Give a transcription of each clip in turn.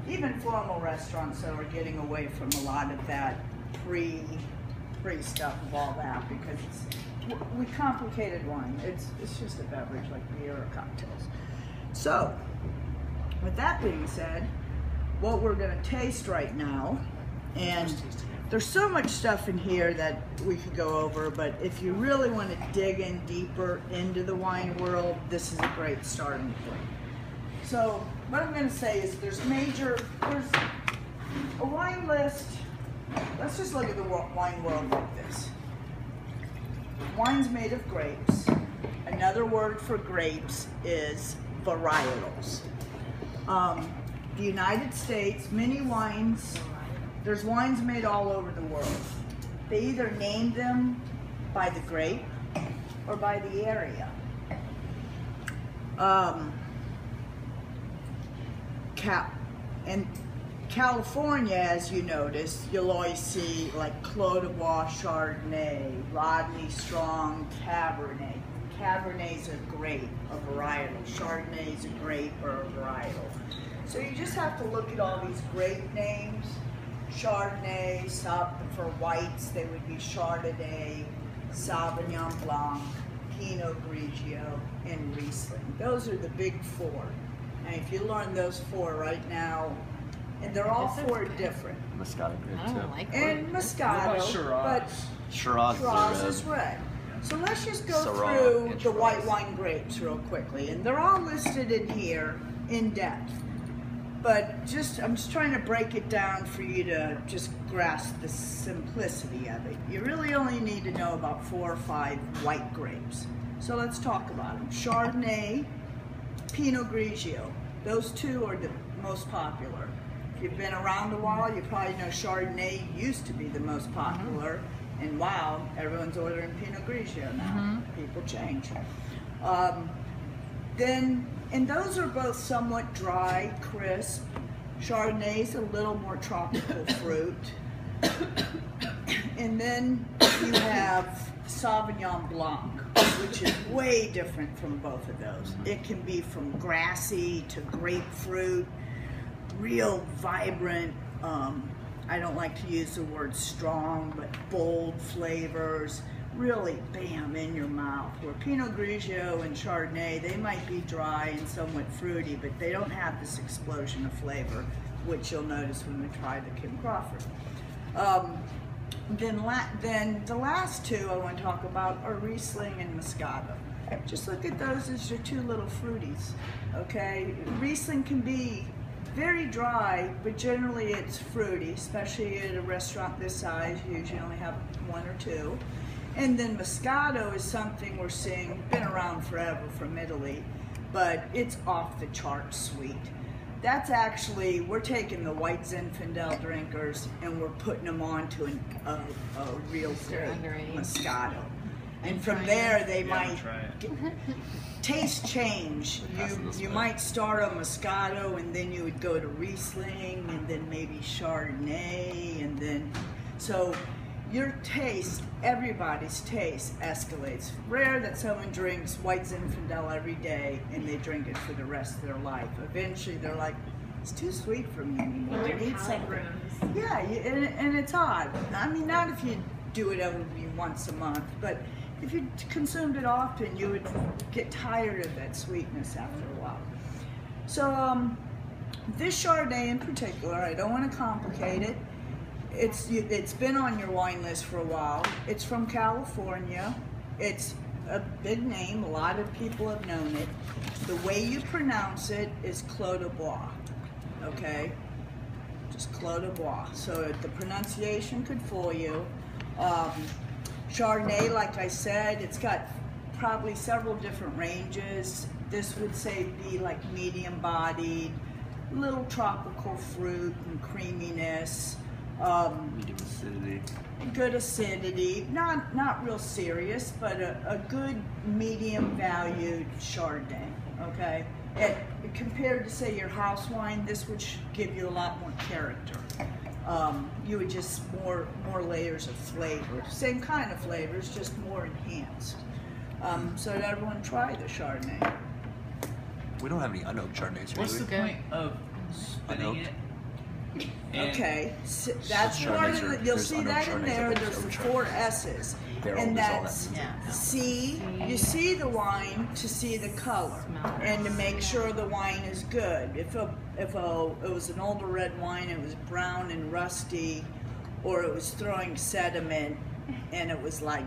Even formal restaurants though are getting away from a lot of that pre stuff of all that because we complicated wine. It's just a beverage like beer or cocktails. So, with that being said, what we're going to taste right now, and there's so much stuff in here that we could go over, but if you really want to dig in deeper into the wine world, this is a great starting point. So, what I'm going to say is there's a wine list. Let's just look at the wine world like this. Wine's made of grapes. Another word for grapes is varietals. The United States, many wines, there's wines made all over the world. They either name them by the grape or by the area. In California, as you notice, you'll always see like Clos de Bois Chardonnay, Rodney Strong Cabernet. Cabernet's a grape, a varietal. Chardonnay's a grape or a varietal. So you just have to look at all these grape names. Chardonnay, for whites, they would be Chardonnay, Sauvignon Blanc, Pinot Grigio, and Riesling. Those are the big four. And if you learn those four right now, and they're all four different. Moscato grape too. I don't like and Moscato, but Shiraz is red. So let's just go through the white wine grapes real quickly. And they're all listed in here in depth. But I'm just trying to break it down for you to just grasp the simplicity of it. You really only need to know about 4 or 5 white grapes. So let's talk about them. Chardonnay, Pinot Grigio. Those two are the most popular. If you've been around a while, you probably know Chardonnay used to be the most popular. And wow, everyone's ordering Pinot Grigio now. People change. And those are both somewhat dry, crisp. Chardonnay's a little more tropical fruit. And then you have Sauvignon Blanc, which is way different from both of those. It can be from grassy to grapefruit, real vibrant, I don't like to use the word strong, but bold flavors, really bam, in your mouth. Where Pinot Grigio and Chardonnay, they might be dry and somewhat fruity, but they don't have this explosion of flavor, which you'll notice when we try the Kim Crawford. Then the last two I want to talk about are Riesling and Moscato. Just look at those as your two little fruities, okay? Riesling can be very dry, but generally it's fruity, especially at a restaurant this size. You usually only have 1 or 2. And then Moscato is something we're seeing, been around forever from Italy, but it's off the charts sweet. That's actually, we're taking the white Zinfandel drinkers and we're putting them onto a real great Moscato. And from there, they might taste change. You might start on Moscato, and then you would go to Riesling, and then maybe Chardonnay, and then so your taste, everybody's taste escalates. Rare that someone drinks white Zinfandel every day and they drink it for the rest of their life. Eventually, they're like, it's too sweet for me anymore. I need something. Yeah, and it's odd. I mean, not if you do it every once a month, but if you consumed it often, you would get tired of that sweetness after a while. So this Chardonnay in particular, I don't want to complicate it. It's been on your wine list for a while. It's from California. It's a big name. A lot of people have known it. The way you pronounce it is Clos de Bois, okay? Just Clos de Bois. So the pronunciation could fool you. Chardonnay, like I said, it's got probably several different ranges. This would say be like medium bodied, little tropical fruit and creaminess. Medium acidity. Good acidity, not real serious, but a good medium valued Chardonnay, okay? Compared to say your house wine, this would give you a lot more character. You would just more layers of flavor. Same kind of flavors, just more enhanced. So did everyone try the Chardonnay? We don't have any unoaked Chardonnays. What's the point of Opening it. Okay, so that's part of it. You'll see that in there. There's the 4 S's, and that's see. You see the wine to see the color, and to make sure the wine is good. If it was an older red wine, it was brown and rusty, or it was throwing sediment, and it was like,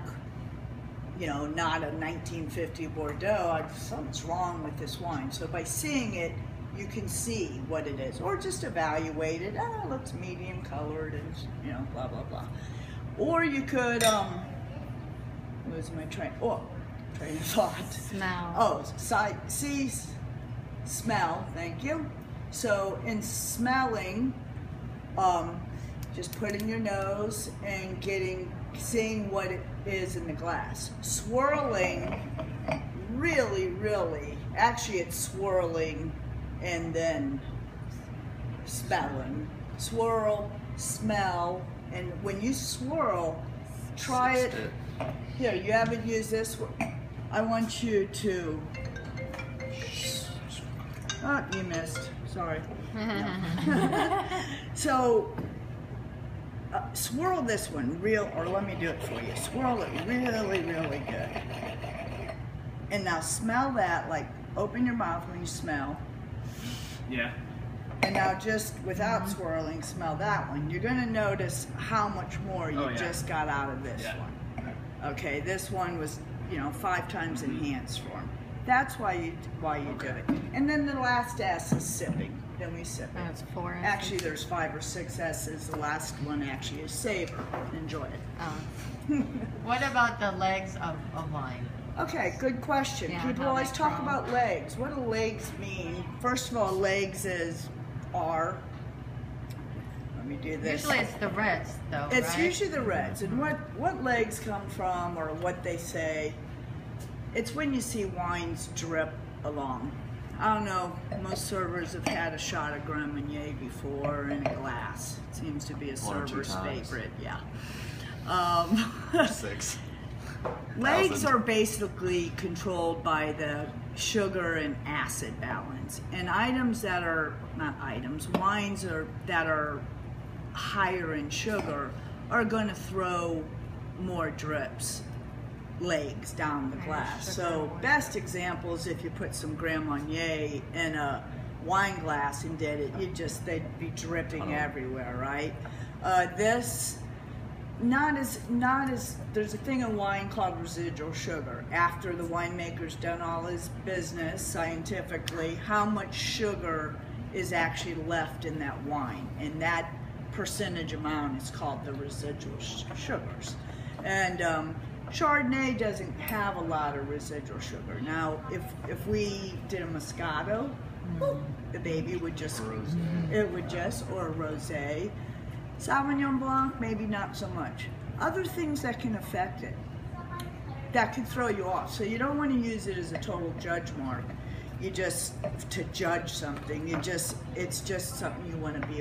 you know, not a 1950 Bordeaux. Something's wrong with this wine. So by seeing it, you can see what it is, or just evaluate it. Oh, it looks medium colored, and you know, blah blah blah. Or you could lose my train of thought. Smell. Oh, see, smell. Thank you. So in smelling, just put in your nose and seeing what it is in the glass. Swirling, really, actually, it's swirling and then smelling. Swirl, smell, and when you swirl, try it. Here, you haven't used this one. I want you to. Oh, you missed. Sorry. No. So, swirl this one or let me do it for you. Swirl it really good. And now smell that, like open your mouth when you smell. Yeah. And now just without swirling, smell that one. You're gonna notice how much more you just got out of this one. Okay, this one was, you know, 5 times enhanced for them. That's why you do it. And then the last S is sipping. Then we sip it. That's 4 S's. Actually, there's 5 or 6 S's. The last one actually is savor. Enjoy it. Oh. What about the legs of wine? Okay, good question. Yeah, People how always they talk grow. about legs. What do legs mean? First of all, legs are. Let me do this. Usually it's the reds, though, It's right? usually the reds. And what legs come from, or what they say, it's when you see wines drip along. I don't know, most servers have had a shot of Grand Marnier before in a glass. It seems to be a 1 or 2 server's times. favorite, yeah. 6. Legs are basically controlled by the sugar and acid balance. And wines that are higher in sugar are going to throw more drips, legs down the glass. So best example is if you put some Grand Marnier in a wine glass and did it, they'd be dripping everywhere, right? This, there's a thing in wine called residual sugar. After the winemaker's done all his business scientifically, how much sugar is actually left in that wine, and that percentage amount is called the residual sugars. And Chardonnay doesn't have a lot of residual sugar. Now, if we did a Moscato, the baby would just, or a rosé. Sauvignon Blanc, maybe not so much. Other things that can affect it, that can throw you off. So you don't want to use it as a total judge mark. To judge something, it's just something you want to be